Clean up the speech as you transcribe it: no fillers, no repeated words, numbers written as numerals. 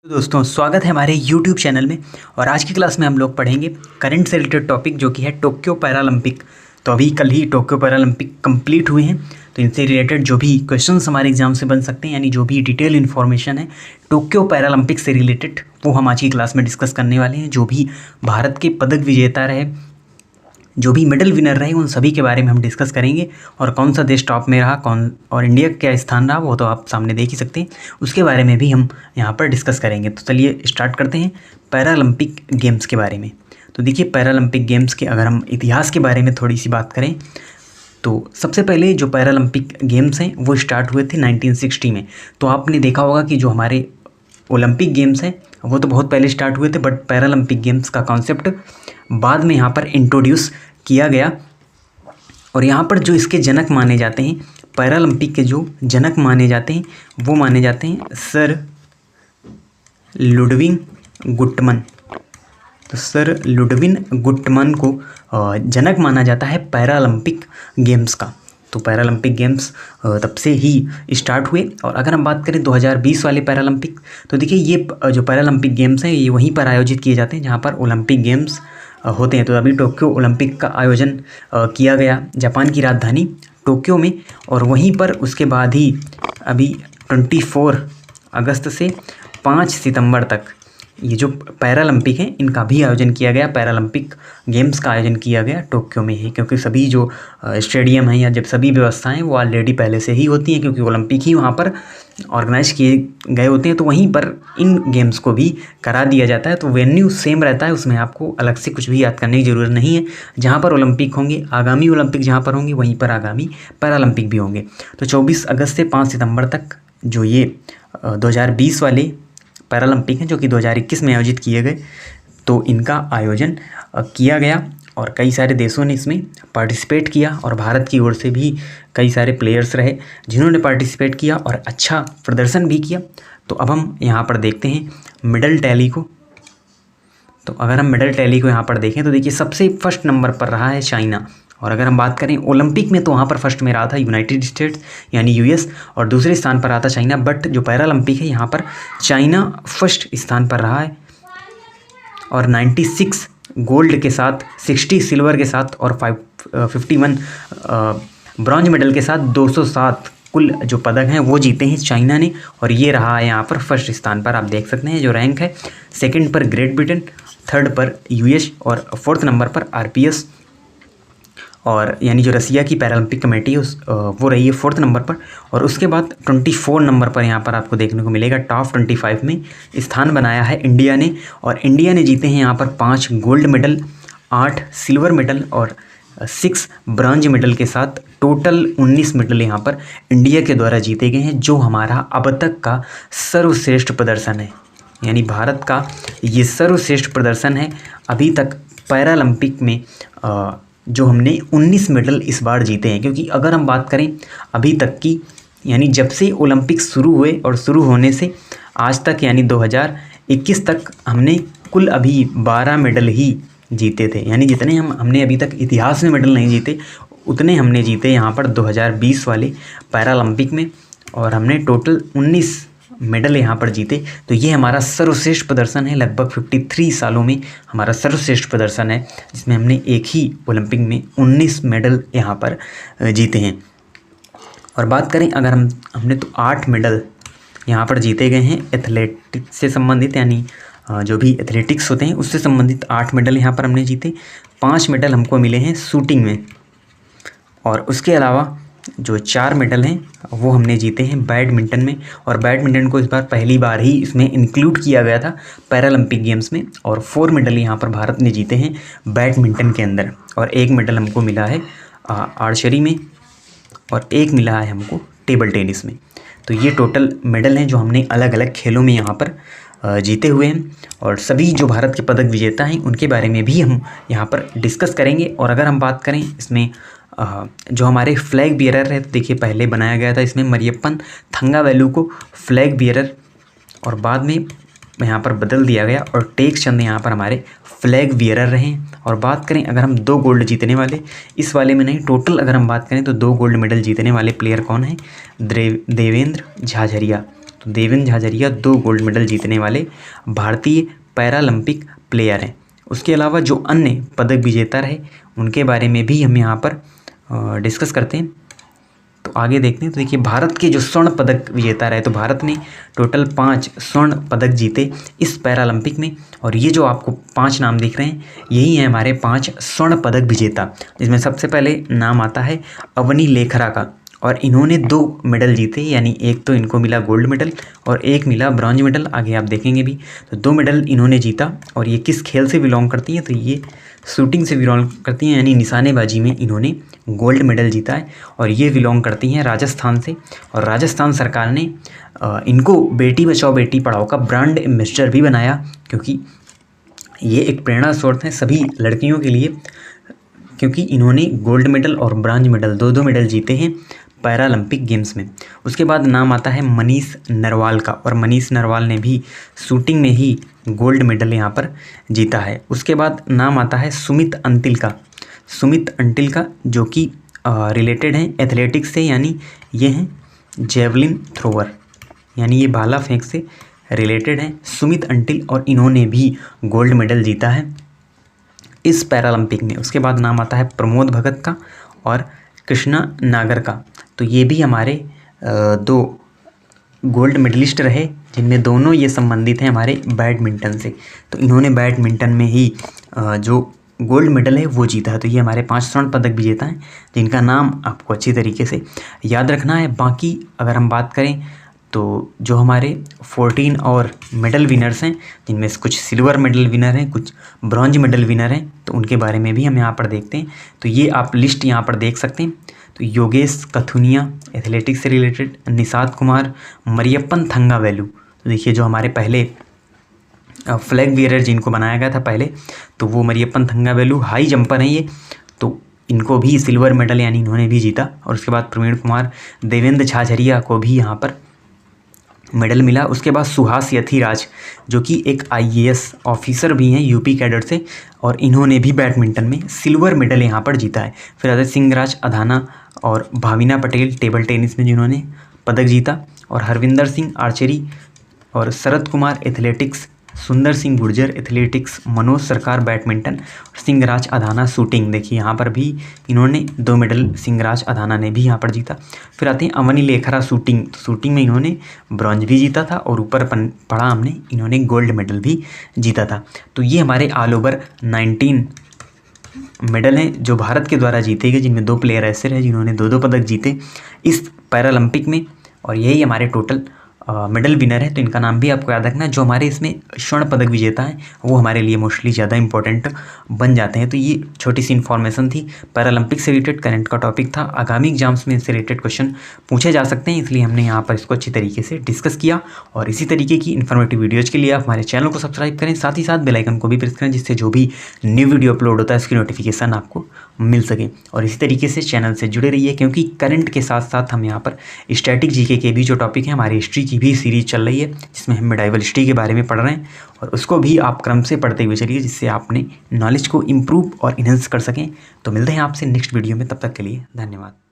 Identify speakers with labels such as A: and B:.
A: तो दोस्तों स्वागत है हमारे YouTube चैनल में। और आज की क्लास में हम लोग पढ़ेंगे करंट से रिलेटेड टॉपिक जो कि है टोक्यो पैरालंपिक। तो अभी कल ही टोक्यो पैरालंपिक कंप्लीट हुए हैं, तो इनसे रिलेटेड जो भी क्वेश्चंस हमारे एग्जाम से बन सकते हैं, यानी जो भी डिटेल इन्फॉर्मेशन है टोक्यो पैरालंपिक से रिलेटेड, वो हम आज की क्लास में डिस्कस करने वाले हैं। जो भी भारत के पदक विजेता रहे, जो भी मेडल विनर रहे, उन सभी के बारे में हम डिस्कस करेंगे। और कौन सा देश टॉप में रहा, कौन और इंडिया क्या स्थान रहा, वो तो आप सामने देख ही सकते हैं, उसके बारे में भी हम यहाँ पर डिस्कस करेंगे। तो चलिए स्टार्ट करते हैं पैरालंपिक गेम्स के बारे में। तो देखिए, पैरालंपिक गेम्स के अगर हम इतिहास के बारे में थोड़ी सी बात करें तो सबसे पहले जो पैरालंपिक गेम्स हैं वो स्टार्ट हुए थे 1960 में। तो आपने देखा होगा कि जो हमारे ओलंपिक गेम्स हैं वो तो बहुत पहले स्टार्ट हुए थे, बट पैरालंपिक गेम्स का कॉन्सेप्ट बाद में यहाँ पर इंट्रोड्यूस किया गया। और यहाँ पर जो इसके जनक माने जाते हैं, पैरालंपिक के जो जनक माने जाते हैं, वो माने जाते हैं सर लुडविग गुटमन। तो सर लुडविग गुटमन को जनक माना जाता है पैरालंपिक गेम्स का। तो पैरालंपिक गेम्स तब से ही स्टार्ट हुए। और अगर हम बात करें 2020 वाले पैरालंपिक, तो देखिए ये जो पैरालंपिक गेम्स हैं ये वहीं पर आयोजित किए जाते हैं जहाँ पर ओलंपिक गेम्स होते हैं। तो अभी टोक्यो ओलंपिक का आयोजन किया गया जापान की राजधानी टोक्यो में, और वहीं पर उसके बाद ही अभी 24 अगस्त से 5 सितंबर तक ये जो पैरालंपिक हैं इनका भी आयोजन किया गया। पैरालंपिक गेम्स का आयोजन किया गया टोक्यो में ही, क्योंकि सभी जो स्टेडियम हैं या जब सभी व्यवस्थाएं वो ऑलरेडी पहले से ही होती हैं, क्योंकि ओलंपिक ही वहाँ पर ऑर्गेनाइज किए गए होते हैं। तो वहीं पर इन गेम्स को भी करा दिया जाता है। तो वेन्यू सेम रहता है, उसमें आपको अलग से कुछ भी याद करने की ज़रूरत नहीं है। जहाँ पर ओलंपिक होंगे, आगामी ओलंपिक जहाँ पर होंगे, वहीं पर आगामी पैरालंपिक भी होंगे। तो 24 अगस्त से 5 सितंबर तक जो ये 2020 वाले पैरालंपिक हैं जो कि 2021 में आयोजित किए गए, तो इनका आयोजन किया गया और कई सारे देशों ने इसमें पार्टिसिपेट किया। और भारत की ओर से भी कई सारे प्लेयर्स रहे जिन्होंने पार्टिसिपेट किया और अच्छा प्रदर्शन भी किया। तो अब हम यहाँ पर देखते हैं मेडल टैली को। तो अगर हम मेडल टैली को यहाँ पर देखें तो देखिए, सबसे फर्स्ट नंबर पर रहा है चाइना। और अगर हम बात करें ओलंपिक में, तो वहाँ पर फर्स्ट में रहा था यूनाइटेड स्टेट्स यानी यूएस, और दूसरे स्थान पर रहा था चाइना। बट जो पैरालंपिक है यहाँ पर चाइना फर्स्ट स्थान पर रहा है, और 96 गोल्ड के साथ, 60 सिल्वर के साथ और 51 ब्रॉन्ज मेडल के साथ 207 कुल जो पदक हैं वो जीते हैं चाइना ने। और ये रहा है यहाँ पर फर्स्ट स्थान पर। आप देख सकते हैं जो रैंक है, सेकंड पर ग्रेट ब्रिटेन, थर्ड पर यूएस और फोर्थ नंबर पर आरपीएस, और यानी जो रसिया की पैरालंपिक कमेटी है वो रही है फोर्थ नंबर पर। और उसके बाद 24 नंबर पर यहाँ पर आपको देखने को मिलेगा टॉप 25 में स्थान बनाया है इंडिया ने। और इंडिया ने जीते हैं यहाँ पर 5 गोल्ड मेडल, 8 सिल्वर मेडल और 6 ब्रॉन्ज मेडल के साथ टोटल 19 मेडल यहाँ पर इंडिया के द्वारा जीते गए हैं, जो हमारा अब तक का सर्वश्रेष्ठ प्रदर्शन है। यानी भारत का ये सर्वश्रेष्ठ प्रदर्शन है अभी तक पैरालंपिक में, जो हमने 19 मेडल इस बार जीते हैं। क्योंकि अगर हम बात करें अभी तक की, यानी जब से ओलंपिक शुरू हुए और शुरू होने से आज तक यानी 2021 तक हमने कुल अभी 12 मेडल ही जीते थे। यानी जितने हमने अभी तक इतिहास में मेडल नहीं जीते, उतने हमने जीते यहाँ पर 2020 वाले पैरालंपिक में, और हमने टोटल 19 मेडल यहाँ पर जीते। तो ये हमारा सर्वश्रेष्ठ प्रदर्शन है, लगभग 53 सालों में हमारा सर्वश्रेष्ठ प्रदर्शन है, जिसमें हमने एक ही ओलंपिक में 19 मेडल यहाँ पर जीते हैं। और बात करें अगर हमने तो 8 मेडल यहाँ पर जीते गए हैं एथलेटिक्स से संबंधित, यानी जो भी एथलेटिक्स होते हैं उससे संबंधित 8 मेडल यहाँ पर हमने जीते। 5 मेडल हमको मिले हैं शूटिंग में, और उसके अलावा जो 4 मेडल हैं वो हमने जीते हैं बैडमिंटन में। और बैडमिंटन को इस बार पहली बार ही इसमें इंक्लूड किया गया था पैरालंपिक गेम्स में। और 4 मेडल यहाँ पर भारत ने जीते हैं बैडमिंटन के अंदर, और 1 मेडल हमको मिला है आर्चरी में, और 1 मिला है हमको टेबल टेनिस में। तो ये टोटल मेडल हैं जो हमने अलग अलग खेलों में यहाँ पर जीते हुए हैं। और सभी जो भारत के पदक विजेता हैं उनके बारे में भी हम यहाँ पर डिस्कस करेंगे। और अगर हम बात करें इसमें जो हमारे फ्लैग बियरर है, तो देखिए पहले बनाया गया था इसमें मरियप्पन थंगावेलु को फ्लैग बियरर, और बाद में यहाँ पर बदल दिया गया और टेक चंद यहाँ पर हमारे फ्लैग बियरर रहे। और बात करें अगर हम 2 गोल्ड जीतने वाले, इस वाले में नहीं, टोटल अगर हम बात करें तो 2 गोल्ड मेडल जीतने वाले प्लेयर कौन हैं, देवेंद्र झाझरिया। तो देवेंद्र झाझरिया 2 गोल्ड मेडल जीतने वाले भारतीय पैरालंपिक प्लेयर हैं। उसके अलावा जो अन्य पदक विजेता रहे उनके बारे में भी हम यहाँ पर डिस्कस करते हैं। तो आगे देखते हैं। तो देखिए भारत के जो स्वर्ण पदक विजेता रहे, तो भारत ने टोटल 5 स्वर्ण पदक जीते इस पैरालंपिक में। और ये जो आपको 5 नाम दिख रहे हैं यही हैं हमारे 5 स्वर्ण पदक विजेता, जिसमें सबसे पहले नाम आता है अवनी लेखरा का, और इन्होंने 2 मेडल जीते, यानी एक तो इनको मिला गोल्ड मेडल और एक मिला ब्रॉन्ज मेडल, आगे आप देखेंगे भी। तो 2 मेडल इन्होंने जीता। और ये किस खेल से बिलोंग करती हैं, तो ये शूटिंग से बिलोंग करती हैं, यानी निशानेबाजी में इन्होंने गोल्ड मेडल जीता है। और ये बिलोंग करती हैं राजस्थान से। और राजस्थान सरकार ने इनको बेटी बचाओ बेटी पढ़ाओ का ब्रांड एम्बेसडर भी बनाया, क्योंकि ये एक प्रेरणा स्रोत है सभी लड़कियों के लिए, क्योंकि इन्होंने गोल्ड मेडल और ब्रॉन्ज मेडल 2-2 मेडल जीते हैं पैरालंपिक गेम्स में। उसके बाद नाम आता है मनीष नरवाल का, और मनीष नरवाल ने भी शूटिंग में ही गोल्ड मेडल यहाँ पर जीता है। उसके बाद नाम आता है सुमित अंतिल का, सुमित अंतिल का जो कि रिलेटेड हैं एथलेटिक्स से, यानी ये हैं जेवलिन थ्रोवर, यानी ये भाला फेंक से रिलेटेड हैं सुमित अंतिल, और इन्होंने भी गोल्ड मेडल जीता है इस पैरालंपिक में। उसके बाद नाम आता है प्रमोद भगत का और कृष्णा नागर का। तो ये भी हमारे 2 गोल्ड मेडलिस्ट रहे, जिनमें दोनों ये संबंधित हैं हमारे बैडमिंटन से। तो इन्होंने बैडमिंटन में ही जो गोल्ड मेडल है वो जीता है। तो ये हमारे 5 स्वर्ण पदक विजेता हैं, जिनका नाम आपको अच्छी तरीके से याद रखना है। बाकी अगर हम बात करें तो जो हमारे 14 और मेडल विनर्स हैं, जिनमें से कुछ सिल्वर मेडल विनर हैं, कुछ ब्रॉन्ज मेडल विनर हैं, तो उनके बारे में भी हम यहाँ पर देखते हैं। तो ये आप लिस्ट यहाँ पर देख सकते हैं। तो योगेश कथुनिया एथलेटिक्स से रिलेटेड, निषाद कुमार, मरियप्पन थंगावेलु। तो देखिए जो हमारे पहले फ्लैग बियरर जिनको बनाया गया था पहले, तो वो मरियप्पन थंगावेलु हाई जंपर हैं ये, तो इनको भी सिल्वर मेडल यानी इन्होंने भी जीता। और उसके बाद प्रवीण कुमार, देवेंद्र झाझरिया को भी यहाँ पर मेडल मिला। उसके बाद सुहास यथिराज जो कि एक IAS ऑफिसर भी हैं यूपी कैडर से, और इन्होंने भी बैडमिंटन में सिल्वर मेडल यहाँ पर जीता है। फिर आते सिंहराज अधाना और भाविना पटेल टेबल टेनिस में जिन्होंने पदक जीता, और हरविंदर सिंह आर्चरी, और शरद कुमार एथलेटिक्स, सुंदर सिंह गुर्जर एथलेटिक्स, मनोज सरकार बैडमिंटन, और सिंहराज अधाना शूटिंग। देखिए यहाँ पर भी इन्होंने 2 मेडल सिंहराज अधाना ने भी यहाँ पर जीता। फिर आते हैं अवनी लेखरा शूटिंग, तो शूटिंग में इन्होंने ब्रॉन्ज भी जीता था, और ऊपर पढ़ा हमने इन्होंने गोल्ड मेडल भी जीता था। तो ये हमारे ऑल ओवर 19 मेडल हैं जो भारत के द्वारा जीते गए, जिनमें 2 प्लेयर ऐसे रहे जिन्होंने 2-2 पदक जीते इस पैरालंपिक में, और यही हमारे टोटल मेडल विनर है। तो इनका नाम भी आपको याद रखना है। जो हमारे इसमें स्वर्ण पदक विजेता हैं वो हमारे लिए मोस्टली ज़्यादा इंपॉर्टेंट बन जाते हैं। तो ये छोटी सी इन्फॉर्मेशन थी, पैरालंपिक से रिलेटेड करंट का टॉपिक था। आगामी एग्जाम्स में इससे रिलेटेड क्वेश्चन पूछे जा सकते हैं, इसलिए हमने यहाँ पर इसको अच्छी तरीके से डिस्कस किया। और इसी तरीके की इन्फॉर्मेटिव वीडियोज़ के लिए आप हमारे चैनल को सब्सक्राइब करें, साथ ही साथ बेल आइकन को भी प्रेस करें, जिससे जो भी न्यू वीडियो अपलोड होता है उसकी नोटिफिकेशन आपको मिल सके। और इसी तरीके से चैनल से जुड़े रहिए, क्योंकि करंट के साथ साथ हम यहाँ पर स्टैटिक जीके के भी जो टॉपिक है, हमारी हिस्ट्री की भी सीरीज चल रही है, जिसमें हम मेडाइवल हिस्ट्री के बारे में पढ़ रहे हैं, और उसको भी आप क्रम से पढ़ते हुए चलिए, जिससे आप अपने नॉलेज को इम्प्रूव और इन्हेंस कर सकें। तो मिलते हैं आपसे नेक्स्ट वीडियो में, तब तक के लिए धन्यवाद।